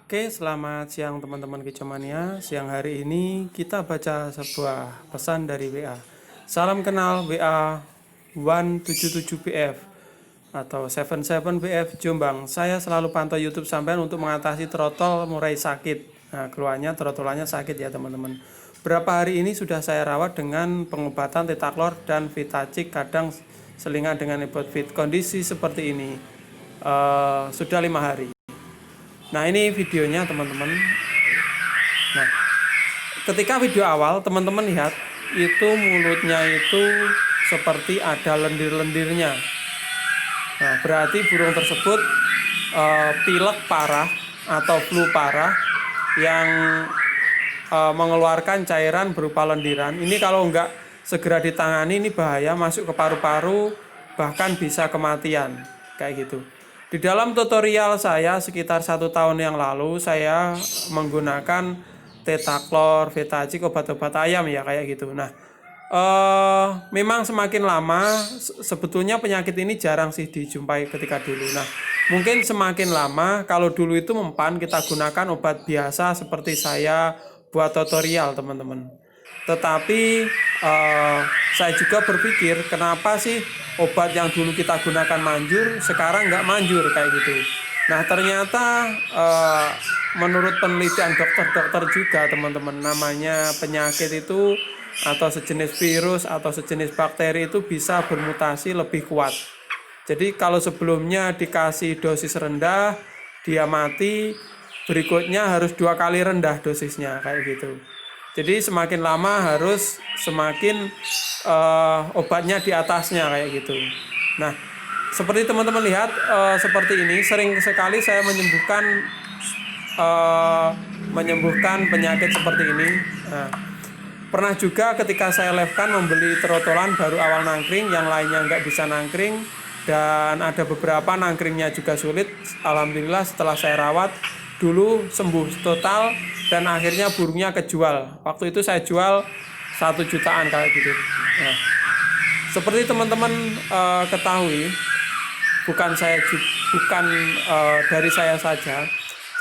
Oke, selamat siang teman-teman Kicomania. Siang hari ini kita baca sebuah pesan dari WA. Salam kenal WA 177BF atau 77BF Jombang. Saya selalu pantau YouTube sampean untuk mengatasi trotol murai sakit. Nah, keluarnya trotolannya sakit ya teman-teman. Berapa hari ini sudah saya rawat dengan pengobatan Tetaklor dan Vitacik, kadang selingan dengan Ibotfit. Kondisi seperti ini sudah 5 hari. Nah, ini videonya teman-teman. Nah, ketika video awal teman-teman lihat itu mulutnya itu seperti ada lendir-lendirnya. Nah, berarti burung tersebut pilek parah atau flu parah yang mengeluarkan cairan berupa lendiran. Ini kalau enggak segera ditangani ini bahaya, masuk ke paru-paru, bahkan bisa kematian kayak gitu. Di dalam tutorial saya sekitar 1 tahun yang lalu saya menggunakan Tetaklor, Vitacik, obat-obat ayam ya kayak gitu. Nah, memang semakin lama sebetulnya penyakit ini jarang sih dijumpai ketika dulu. Nah, mungkin semakin lama kalau dulu itu mempan kita gunakan obat biasa seperti saya buat tutorial teman-teman. Tetapi saya juga berpikir kenapa sih obat yang dulu kita gunakan manjur sekarang nggak manjur kayak gitu. Nah ternyata menurut penelitian dokter-dokter juga teman-teman, namanya penyakit itu atau sejenis virus atau sejenis bakteri itu bisa bermutasi lebih kuat. Jadi kalau sebelumnya dikasih dosis rendah dia mati, berikutnya harus 2 kali rendah dosisnya kayak gitu. Jadi semakin lama harus semakin obatnya di atasnya kayak gitu. Nah, seperti teman-teman lihat seperti ini, sering sekali saya menyembuhkan penyakit seperti ini. Nah, pernah juga ketika saya live-kan membeli trotolan baru awal nangkring, yang lainnya nggak bisa nangkring, dan ada beberapa nangkringnya juga sulit. Alhamdulillah setelah saya rawat dulu sembuh total dan akhirnya burungnya kejual. Waktu itu saya jual 1 jutaan kayak gitu. Nah, seperti teman-teman ketahui, bukan dari saya saja.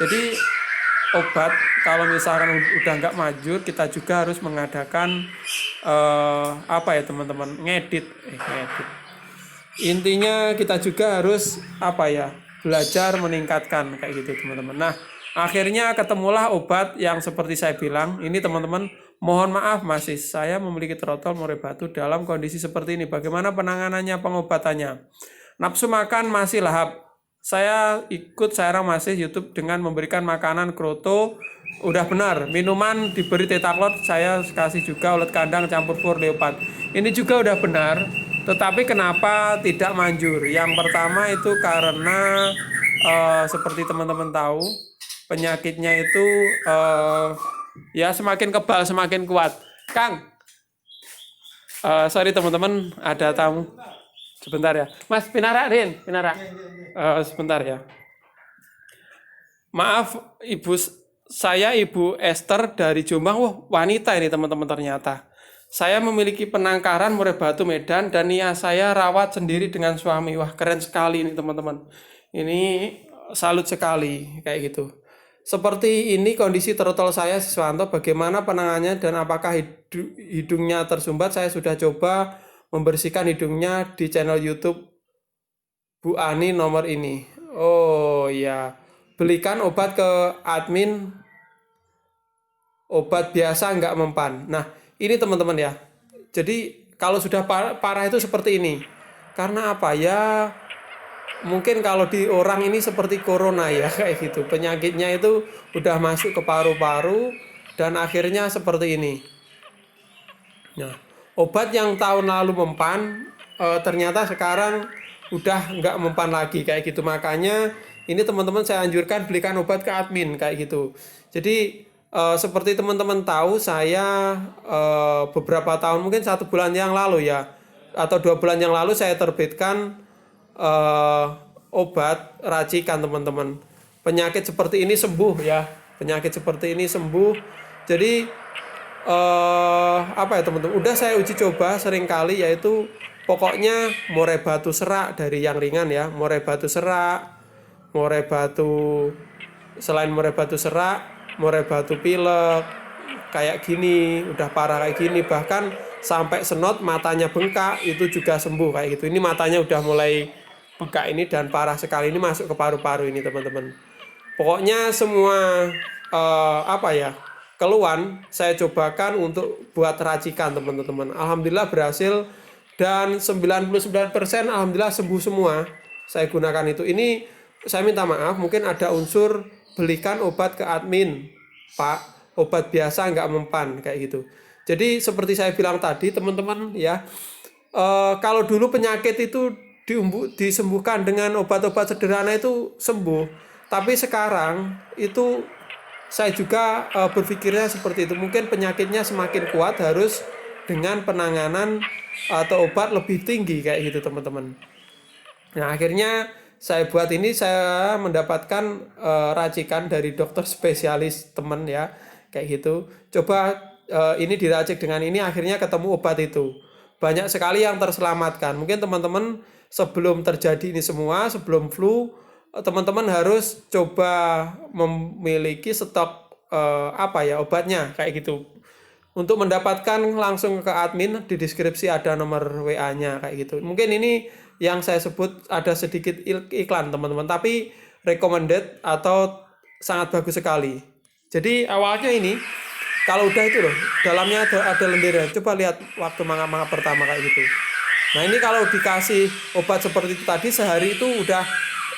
Jadi obat kalau misalkan udah nggak manjur, kita juga harus mengadakan apa ya teman-teman, ngedit. Intinya kita juga harus apa ya, belajar meningkatkan kayak gitu teman-teman. Nah, akhirnya ketemulah obat yang seperti saya bilang. Ini teman-teman, mohon maaf masih saya memiliki trotol murai batu dalam kondisi seperti ini. Bagaimana penanganannya, pengobatannya? Nafsu makan masih lahap. Saya ikut Sairang masih YouTube dengan memberikan makanan kroto. Udah benar, minuman diberi tetaklot, saya kasih juga ulet kandang campur fur leopard. Ini juga udah benar, tetapi kenapa tidak manjur? Yang pertama itu karena seperti teman-teman tahu, penyakitnya itu ya semakin kebal semakin kuat. Kang, sorry teman-teman, ada tamu. Sebentar ya, Mas Pinara, Rin, Pinara. Sebentar ya. Maaf, saya Ibu Esther dari Jombang. Wah, wanita ini teman-teman ternyata. Saya memiliki penangkaran murai batu Medan dan saya rawat sendiri dengan suami. Wah, keren sekali ini teman-teman. Ini salut sekali kayak gitu. Seperti ini kondisi trotol saya Siswanto. Bagaimana penanganannya dan apakah hidungnya tersumbat? Saya sudah coba membersihkan hidungnya di channel YouTube Bu Ani nomor ini. Oh ya, belikan obat ke admin, obat biasa nggak mempan. Nah, ini teman-teman ya. Jadi kalau sudah parah itu seperti ini. Karena apa ya? Mungkin kalau di orang ini seperti corona ya kayak gitu. Penyakitnya itu udah masuk ke paru-paru dan akhirnya seperti ini. Nah, obat yang tahun lalu mempan ternyata sekarang udah nggak mempan lagi kayak gitu. Makanya ini teman-teman saya anjurkan belikan obat ke admin kayak gitu. Jadi seperti teman-teman tahu saya beberapa tahun, mungkin 1 bulan yang lalu ya, atau 2 bulan yang lalu saya terbitkan obat racikan teman-teman. Penyakit seperti ini sembuh ya, penyakit seperti ini sembuh. Jadi apa ya teman-teman, udah saya uji coba sering kali, yaitu pokoknya murai batu serak dari yang ringan ya, murai batu serak, murai batu selain murai batu serak, murai batu pilek kayak gini, udah parah kayak gini, bahkan sampai senot matanya bengkak itu juga sembuh kayak gitu. Ini matanya udah mulai bengkak ini dan parah sekali, ini masuk ke paru-paru ini teman-teman. Pokoknya semua apa ya, keluhan saya cobakan untuk buat racikan teman-teman. Alhamdulillah berhasil dan 99% alhamdulillah sembuh semua. Saya gunakan itu. Ini saya minta maaf, mungkin ada unsur belikan obat ke admin, Pak. Obat biasa nggak mempan kayak gitu. Jadi seperti saya bilang tadi teman-teman ya, kalau dulu penyakit itu disembuhkan dengan obat-obat sederhana itu sembuh. Tapi sekarang itu saya juga berpikirnya seperti itu. Mungkin penyakitnya semakin kuat harus dengan penanganan atau obat lebih tinggi kayak gitu teman-teman. Nah akhirnya saya buat ini, saya mendapatkan racikan dari dokter spesialis teman ya kayak gitu. Coba ini diracik dengan ini, akhirnya ketemu obat itu. Banyak sekali yang terselamatkan. Mungkin teman-teman sebelum terjadi ini semua, sebelum flu, teman-teman harus coba memiliki stok apa ya obatnya kayak gitu. Untuk mendapatkan langsung ke admin, di deskripsi ada nomor WA-nya kayak gitu. Mungkin ini yang saya sebut ada sedikit iklan teman-teman, tapi recommended atau sangat bagus sekali. Jadi awalnya ini kalau udah itu loh, dalamnya ada lendirnya. Coba lihat waktu mangap-mangap pertama kayak gitu. Nah ini kalau dikasih obat seperti itu tadi, sehari itu udah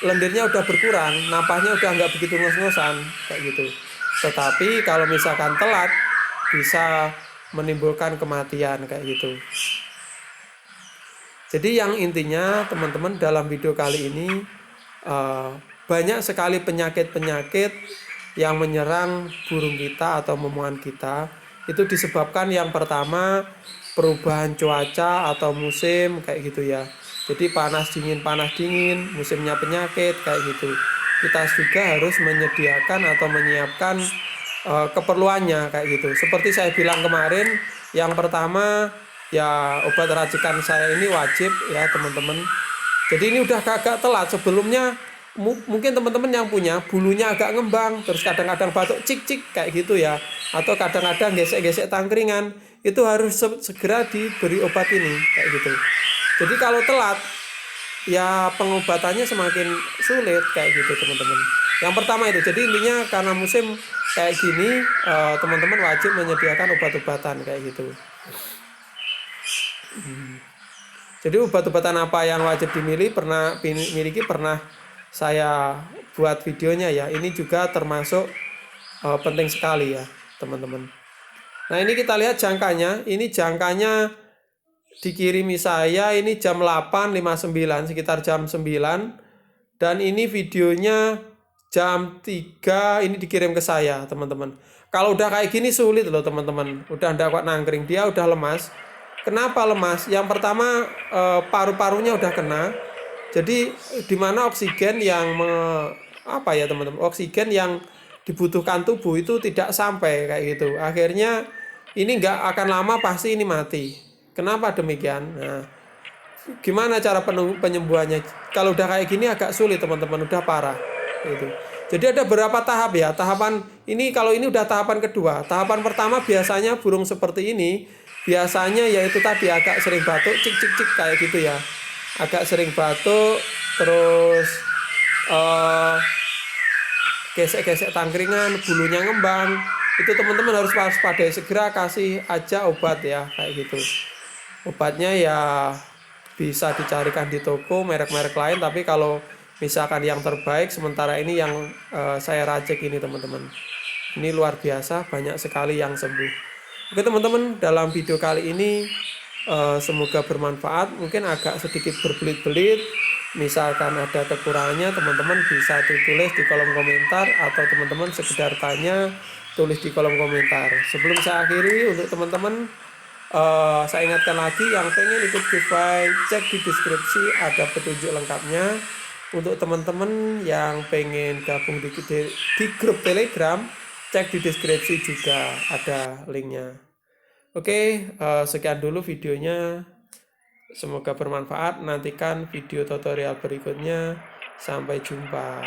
lendirnya udah berkurang, nampaknya udah nggak begitu ngos-ngosan kayak gitu. Tetapi kalau misalkan telat bisa menimbulkan kematian kayak gitu. Jadi yang intinya teman-teman dalam video kali ini banyak sekali penyakit-penyakit yang menyerang burung kita atau momongan kita. Itu disebabkan yang pertama perubahan cuaca atau musim kayak gitu ya. Jadi panas dingin, musimnya penyakit kayak gitu. Kita juga harus menyediakan atau menyiapkan keperluannya kayak gitu. Seperti saya bilang kemarin, yang pertama ya obat racikan saya ini wajib ya teman-teman. Jadi ini udah agak telat. Sebelumnya mungkin teman-teman yang punya bulunya agak ngembang, terus kadang-kadang batuk cik-cik kayak gitu ya, atau kadang-kadang gesek-gesek tangkringan, itu harus segera diberi obat ini kayak gitu. Jadi kalau telat ya pengobatannya semakin sulit kayak gitu teman-teman. Yang pertama itu, jadi intinya karena musim kayak gini teman-teman wajib menyediakan obat-obatan kayak gitu. Jadi obat-obatan apa yang wajib dimiliki pernah saya buat videonya ya. Ini juga termasuk penting sekali ya teman-teman. Nah ini kita lihat jangkanya. Ini jangkanya dikirimi saya ini jam 8.59, sekitar jam 9. Dan ini videonya jam 3 ini dikirim ke saya teman-teman. Kalau udah kayak gini sulit loh teman-teman. Udah ndak kuat nangkring, dia udah lemas. Kenapa lemas? Yang pertama paru-parunya udah kena. Jadi di mana oksigen yang apa ya teman-teman? Oksigen yang dibutuhkan tubuh itu tidak sampai kayak gitu. Akhirnya ini nggak akan lama pasti ini mati. Kenapa demikian? Nah, gimana cara penyembuhannya? Kalau udah kayak gini agak sulit teman-teman, udah parah gitu. Jadi ada beberapa tahap ya. Tahapan ini, kalau ini udah tahapan kedua. Tahapan pertama biasanya burung seperti ini biasanya yaitu tadi agak sering batuk cik kayak gitu ya, agak sering batuk, terus gesek-gesek tangkringan, bulunya ngembang. Itu teman-teman harus waspada, segera kasih aja obat ya kayak gitu. Obatnya ya bisa dicarikan di toko merek-merek lain, tapi kalau misalkan yang terbaik sementara ini yang saya racik ini teman-teman, ini luar biasa, banyak sekali yang sembuh. Oke teman-teman, dalam video kali ini semoga bermanfaat. Mungkin agak sedikit berbelit-belit, misalkan ada kekurangannya teman-teman bisa tulis di kolom komentar, atau teman-teman sekedar tanya tulis di kolom komentar. Sebelum saya akhiri, untuk teman-teman saya ingatkan lagi, yang pengen ikut giveaway cek di deskripsi, ada petunjuk lengkapnya. Untuk teman-teman yang pengen gabung di grup Telegram, cek di deskripsi juga ada linknya. Oke, sekian dulu videonya. Semoga bermanfaat. Nantikan video tutorial berikutnya. Sampai jumpa.